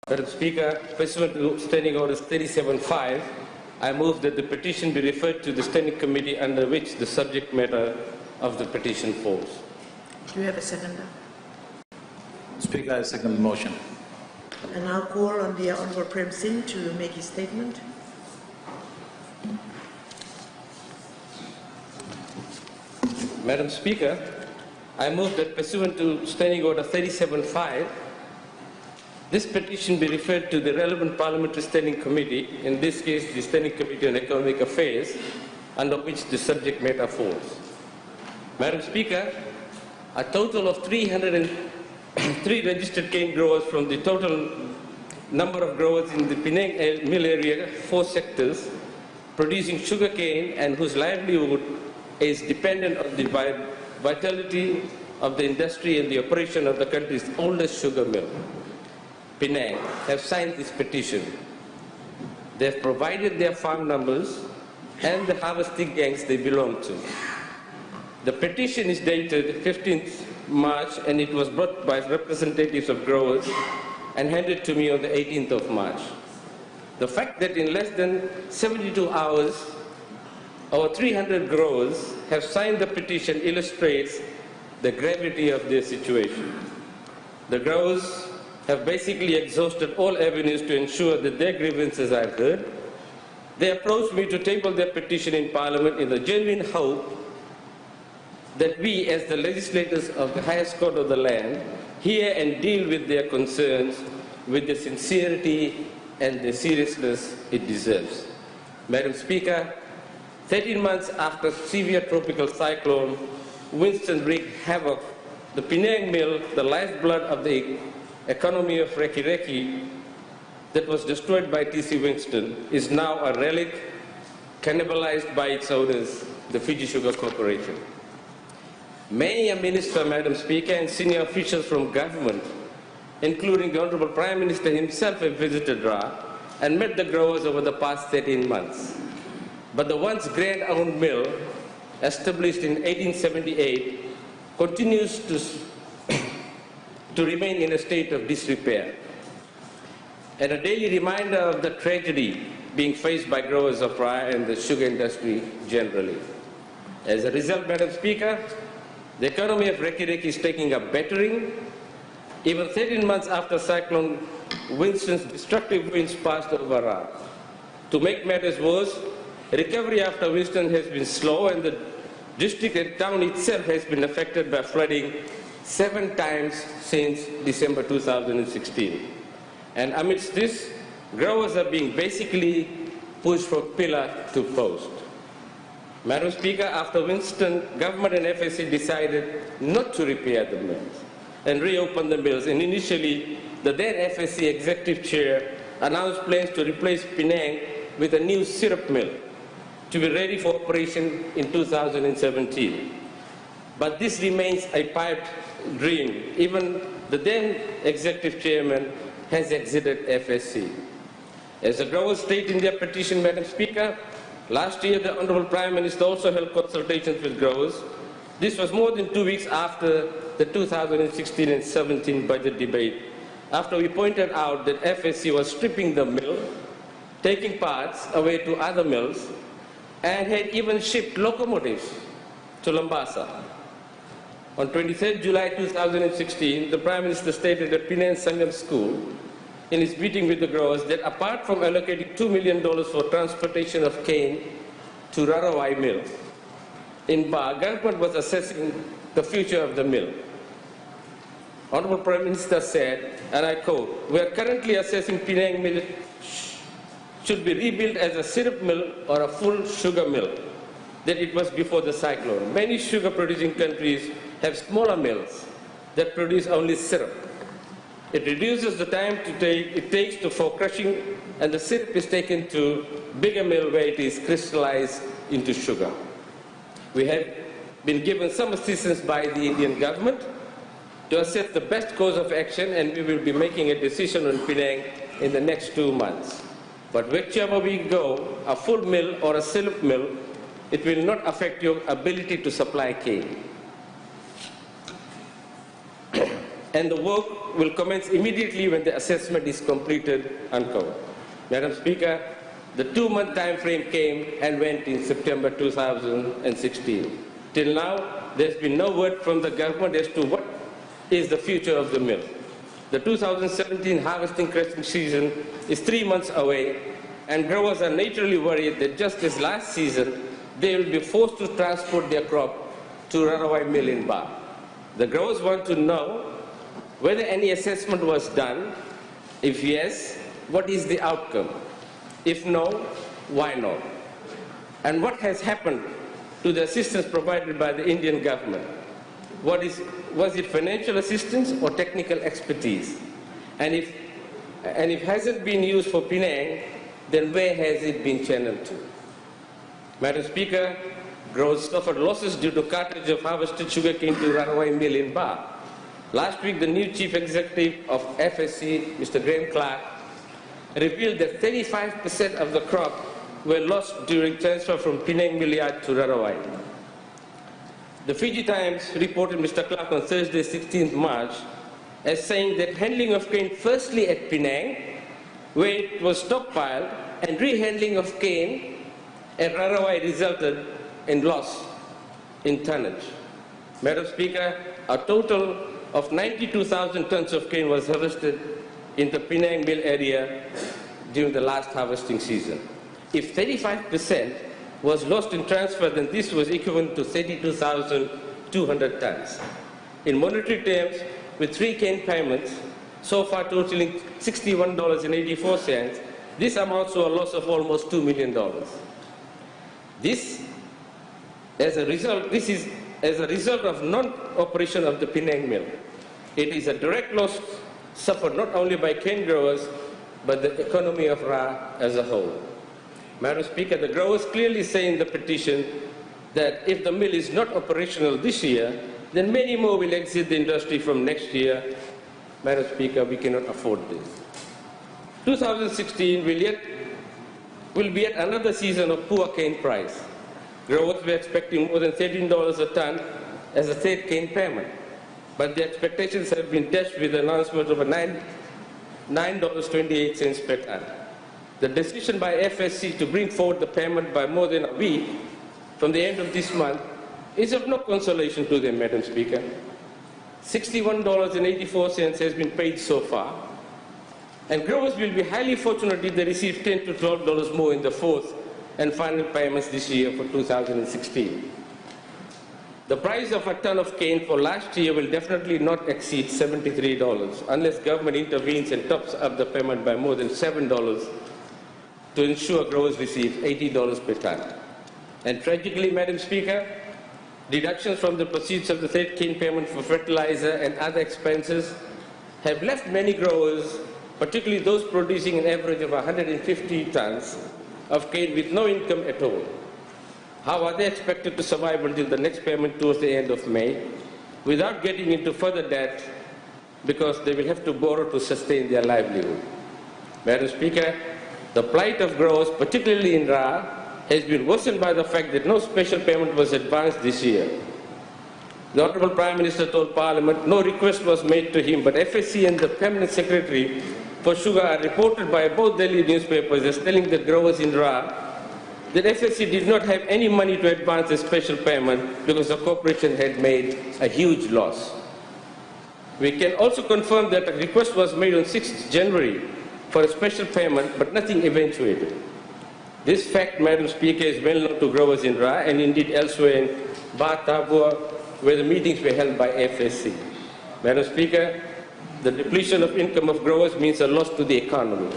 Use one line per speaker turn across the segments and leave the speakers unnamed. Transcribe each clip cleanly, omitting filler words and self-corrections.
Madam Speaker, pursuant to Standing Orders 37.5, I move that the petition be referred to the Standing Committee under which the subject matter of the petition falls.
Do you have a seconder?
Speaker, I second the motion.
And I'll call on the Honourable Prem Singh to make his statement.
Madam Speaker, I move that pursuant to Standing Order 37.5, this petition be referred to the relevant Parliamentary Standing Committee, in this case the Standing Committee on Economic Affairs, under which the subject matter falls. Madam Speaker, a total of 303 registered cane growers from the total number of growers in the Penang mill area, 4 sectors, producing sugar cane and whose livelihood is dependent on the vitality of the industry and the operation of the country's oldest sugar mill, Penang, have signed this petition. They have provided their farm numbers and the harvesting gangs they belong to. The petition is dated 15th March and it was brought by representatives of growers and handed to me on the 18th of March. The fact that in less than 72 hours, our 300 growers have signed the petition illustrates the gravity of their situation. The growers have basically exhausted all avenues to ensure that their grievances are heard. They approached me to table their petition in Parliament in the genuine hope that we, as the legislators of the highest court of the land, hear and deal with their concerns with the sincerity and the seriousness it deserves. Madam Speaker, 13 months after severe tropical cyclone Winston wreaked havoc, the Penang mill, the lifeblood of the economy of Rakiraki, that was destroyed by T.C. Winston, is now a relic cannibalized by its owners, the Fiji Sugar Corporation. Many a minister, Madam Speaker, and senior officials from government, including the Honourable Prime Minister himself, have visited Ra and met the growers over the past 13 months. But the once grand-owned mill, established in 1878, continues to remain in a state of disrepair, and a daily reminder of the tragedy being faced by growers of Ra and the sugar industry generally. As a result, Madam Speaker, the economy of Rakiraki is taking a battering. Even 13 months after Cyclone Winston's destructive winds passed over Ra. To make matters worse, recovery after Winston has been slow, and the district and town itself has been affected by flooding 7 times since December 2016. And amidst this, growers are being basically pushed from pillar to post. Madam Speaker, after Winston, government and FSC decided not to repair the mills and reopen the mills, and initially the then FSC executive chair announced plans to replace Penang with a new syrup mill to be ready for operation in 2017. But this remains a pipe dream. Even the then executive chairman has exited FSC. As the growers state in their petition, Madam Speaker, last year the Honourable Prime Minister also held consultations with growers. This was more than 2 weeks after the 2016 and 17 budget debate, after we pointed out that FSC was stripping the mill, taking parts away to other mills, and had even shipped locomotives to Lambasa. On 23 July 2016, the Prime Minister stated at Penang Sangam School, in his meeting with the growers, that apart from allocating $2 million for transportation of cane to Rarawai mill, in Ba, government was assessing the future of the mill. Honourable Prime Minister said, and I quote, "We are currently assessing Penang mill should be rebuilt as a syrup mill or a full sugar mill that it was before the cyclone. Many sugar producing countries have smaller mills that produce only syrup. It reduces the time it takes for crushing, and the syrup is taken to bigger mill where it is crystallized into sugar. We have been given some assistance by the Indian government to assess the best course of action, and we will be making a decision on Penang in the next 2 months. But whichever we go, a full mill or a syrup mill, it will not affect your ability to supply cane." and the work will commence immediately when the assessment is completed, unquote. Madam Speaker, the 2-month time frame came and went in September 2016. Till now, there's been no word from the government as to what is the future of the mill. The 2017 harvesting crushing season is 3 months away, and growers are naturally worried that just as last season, they will be forced to transport their crop to Rarawai mill in Ba. The growers want to know whether any assessment was done. If yes, what is the outcome? If no, why not? And what has happened to the assistance provided by the Indian government? Was it financial assistance or technical expertise? And if it hasn't been used for Penang, then where has it been channeled to? Madam Speaker, growers suffered losses due to cartage of harvested sugarcane to Rarawai mill in Ba. Last week, the new chief executive of FSC, Mr. Graham Clark, revealed that 35% of the crop were lost during transfer from Penang mill yard to Rarawai. The Fiji Times reported Mr. Clark on Thursday, 16th March, as saying that handling of cane firstly at Penang, where it was stockpiled, and rehandling of cane at Rarawai resulted in loss in tonnage. Madam Speaker, a total of 92,000 tons of cane was harvested in the Penang mill area during the last harvesting season. If 35% was lost in transfer, then this was equivalent to 32,200 tons. In monetary terms, with 3 cane payments, so far totaling $61.84, this amounts to a loss of almost $2 million. This is as a result of non-operation of the Penang mill. It is a direct loss suffered not only by cane growers, but the economy of Ra as a whole. Madam Speaker, the growers clearly say in the petition that if the mill is not operational this year, then many more will exit the industry from next year. Madam Speaker, we cannot afford this. 2016 will be yet another season of poor cane price. Growers were expecting more than $13 a ton as a third cane payment, but the expectations have been dashed with the announcement of a $9.28 per ton. The decision by FSC to bring forward the payment by more than a week from the end of this month is of no consolation to them, Madam Speaker. $61.84 has been paid so far, and growers will be highly fortunate if they receive $10 to $12 more in the fourth and final payments this year for 2016. The price of a ton of cane for last year will definitely not exceed $73 unless government intervenes and tops up the payment by more than $7 to ensure growers receive $80 per ton. And tragically, Madam Speaker, deductions from the proceeds of the third cane payment for fertilizer and other expenses have left many growers, particularly those producing an average of 150 tons of cane, with no income at all. How are they expected to survive until the next payment towards the end of May without getting into further debt, because they will have to borrow to sustain their livelihood? Madam Speaker, the plight of growers, particularly in Ra, has been worsened by the fact that no special payment was advanced this year. The Honourable Prime Minister told Parliament no request was made to him, but FSC and the Permanent Secretary for Sugar are reported by both Delhi newspapers as telling the growers in Ra that FSC did not have any money to advance a special payment because the corporation had made a huge loss. We can also confirm that a request was made on 6th January for a special payment, but nothing eventuated. This fact, Madam Speaker, is well known to growers in Ra and indeed elsewhere in Ba Tabua, where the meetings were held by FSC. Madam Speaker, the depletion of income of growers means a loss to the economy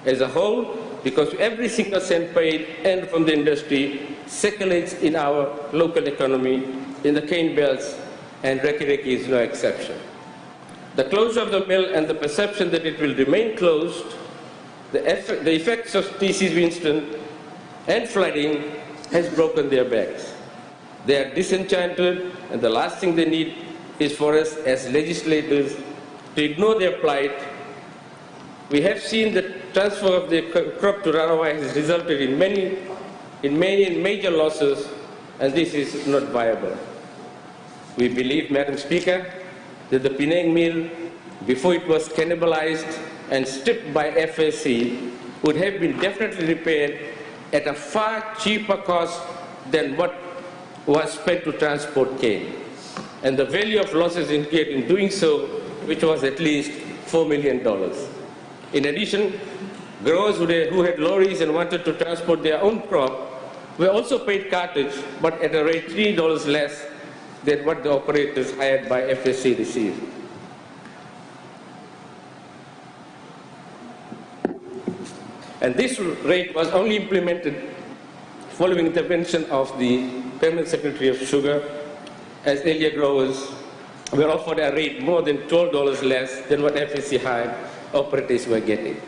as a whole, because every single cent paid and from the industry circulates in our local economy, in the cane belts, and Rakiraki is no exception. The closure of the mill and the perception that it will remain closed, the effects of TC's Winston and flooding has broken their backs. They are disenchanted, and the last thing they need is for us as legislators to ignore their plight. We have seen the transfer of the crop to Rarawai has resulted in many major losses, and this is not viable. We believe, Madam Speaker, that the Penang mill, before it was cannibalized and stripped by FSC, would have been definitely repaired at a far cheaper cost than what was spent to transport cane. And the value of losses incurred in doing so, which was at least $4 million. In addition, growers who had lorries and wanted to transport their own crop were also paid cartage, but at a rate $3 less than what the operators hired by FSC received. And this rate was only implemented following intervention of the Permanent Secretary of Sugar, as earlier growers were offered a rate more than $12 less than what FSC hired operators were getting.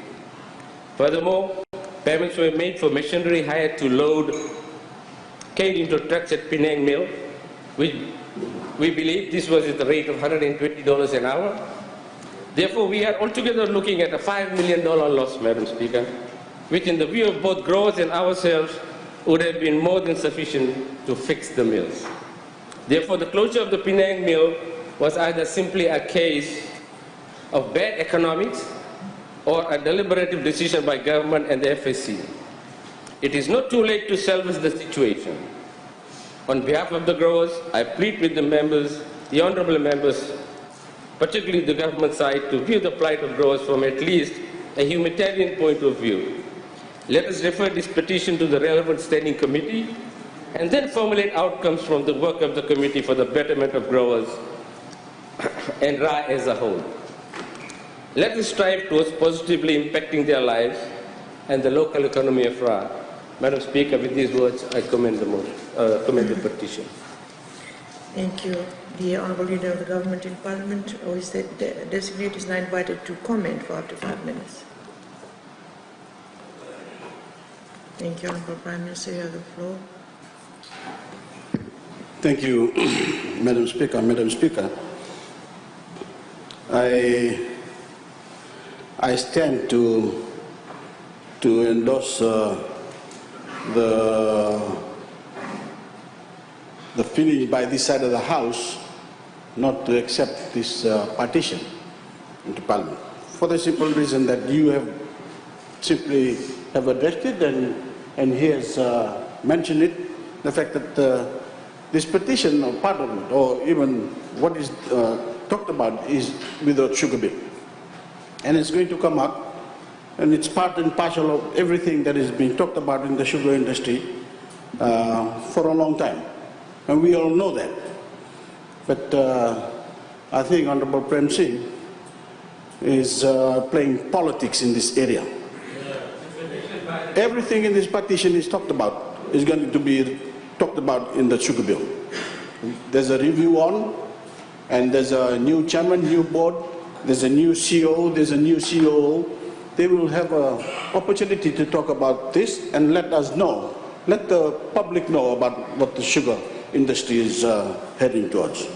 Furthermore, payments were made for machinery hired to load cane into trucks at Penang Mill. We believe this was at the rate of $120 an hour. Therefore, we are altogether looking at a $5 million loss, Madam Speaker, which in the view of both growers and ourselves would have been more than sufficient to fix the mills. Therefore, the closure of the Penang Mill was either simply a case of bad economics or a deliberative decision by government and the FSC. It is not too late to salvage the situation. On behalf of the growers, I plead with the members, the honourable members, particularly the government side, to view the plight of growers from at least a humanitarian point of view. Let us refer this petition to the relevant standing committee and then formulate outcomes from the work of the committee for the betterment of growers and RA as a whole. Let us strive towards positively impacting their lives and the local economy of RA. Madam Speaker, with these words, I commend the petition.
Thank you. The Honourable Leader of the Government in Parliament, who is the designate, is now invited to comment for up to 5 minutes. Thank you, Honourable Prime Minister. You have the floor.
Thank you, Madam Speaker. Madam Speaker, I stand to endorse the feeling by this side of the House not to accept this petition into Parliament, for the simple reason that you have simply have addressed it, and he has mentioned it, the fact that this petition, or part of it, or even what is talked about, is without sugar bill. And it's going to come up, and it's part and parcel of everything that is being talked about in the sugar industry for a long time. And we all know that. But I think Honorable Prem Singh is playing politics in this area. Everything in this petition is talked about, is going to be talked about in the sugar bill. There's a review on, and there's a new chairman, new board, there's a new CEO, there's a new COO. They will have an opportunity to talk about this and let us know, let the public know about what the sugar industry is heading towards.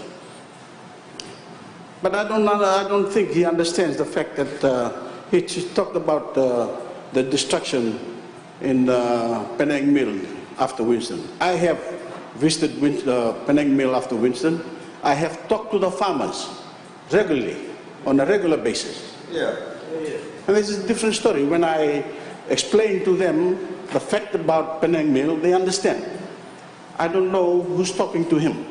But I don't think he understands the fact that he talked about the destruction in Penang Mill after Winston. I have visited Penang Mill after Winston. I have talked to the farmers regularly, on a regular basis. Yeah. And this is a different story. When I explain to them the fact about Penang Mill, they understand. I don't know who's talking to him.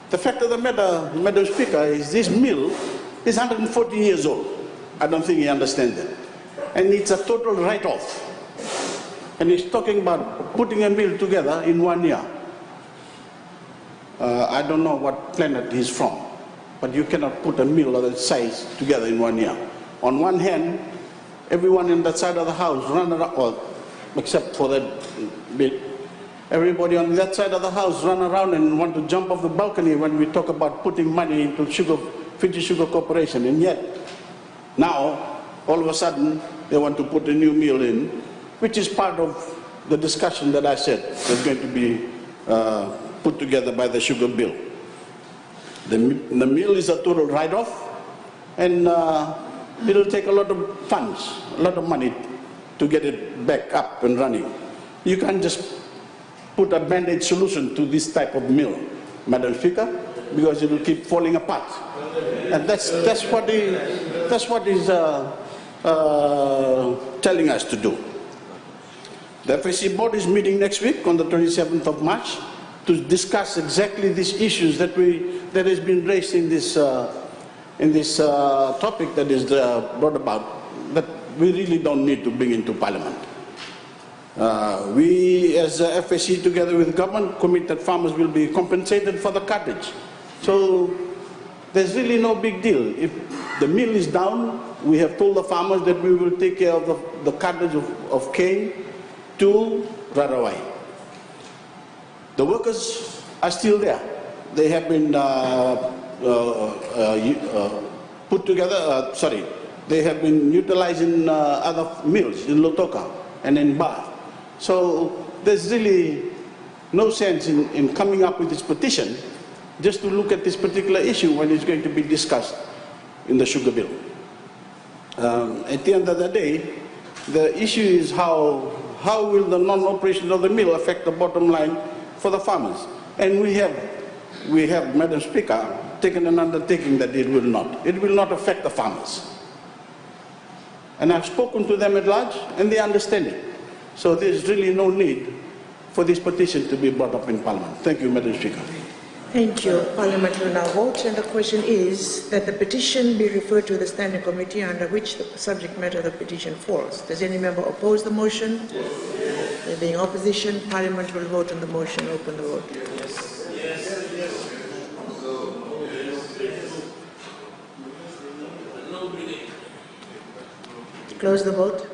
The fact of the matter, Madam Speaker, is this mill is 140 years old. I don't think he understands that. And it's a total write-off. And he's talking about putting a mill together in 1 year. I don't know what planet he's from, but you cannot put a mill of that size together in 1 year. On one hand, everyone in that side of the house run around, or except for that bit, everybody on that side of the house run around and want to jump off the balcony when we talk about putting money into Fiji Sugar Corporation. And yet, now, all of a sudden, they want to put a new mill in, which is part of the discussion that I said is going to be put together by the sugar bill. The mill is a total write-off, and it'll take a lot of funds, a lot of money to get it back up and running. You can't just put a band-aid solution to this type of mill, Madam Speaker. because it will keep falling apart. And that's what is telling us to do. The FSC board is meeting next week on the 27th of March to discuss exactly these issues that has been raised in this topic that is brought about, that we really don't need to bring into Parliament. We, as the FSC, together with government, commit that farmers will be compensated for the cartage. So there's really no big deal. If the mill is down, we have told the farmers that we will take care of the cartage of cane to Rarawai. The workers are still there. They have been put together, they have been utilizing other mills in Lautoka and in Ba. So there's really no sense in coming up with this petition just to look at this particular issue when it's going to be discussed in the sugar bill. At the end of the day, the issue is how will the non-operation of the mill affect the bottom line for the farmers? And we have, Madam Speaker, taken an undertaking that it will not. It will not affect the farmers. And I've spoken to them at large, and they understand it. So there's really no need for this petition to be brought up in Parliament. Thank you, Madam Speaker.
Thank you. Parliament will now vote, and the question is that the petition be referred to the standing committee under which the subject matter of the petition falls. Does any member oppose the motion? Yes. There being opposition, Parliament will vote on the motion. Open the vote. Yes. Yes. Yes. Close the vote.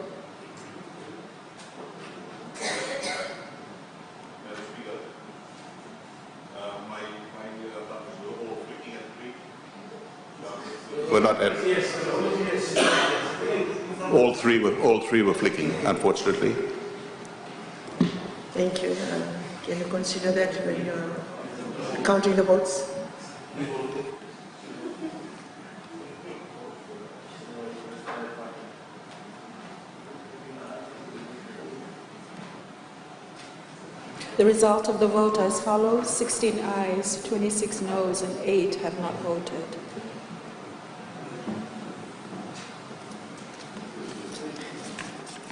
We're not at all three were flicking, unfortunately.
Thank you. Can you consider that when you're counting the votes?
The result of the vote as follows: 16 ayes, 26 noes, and 8 have not voted.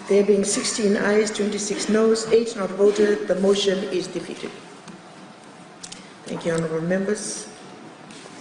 There being 16 ayes, 26 noes, 8 not voted, the motion is defeated. Thank you, honourable members.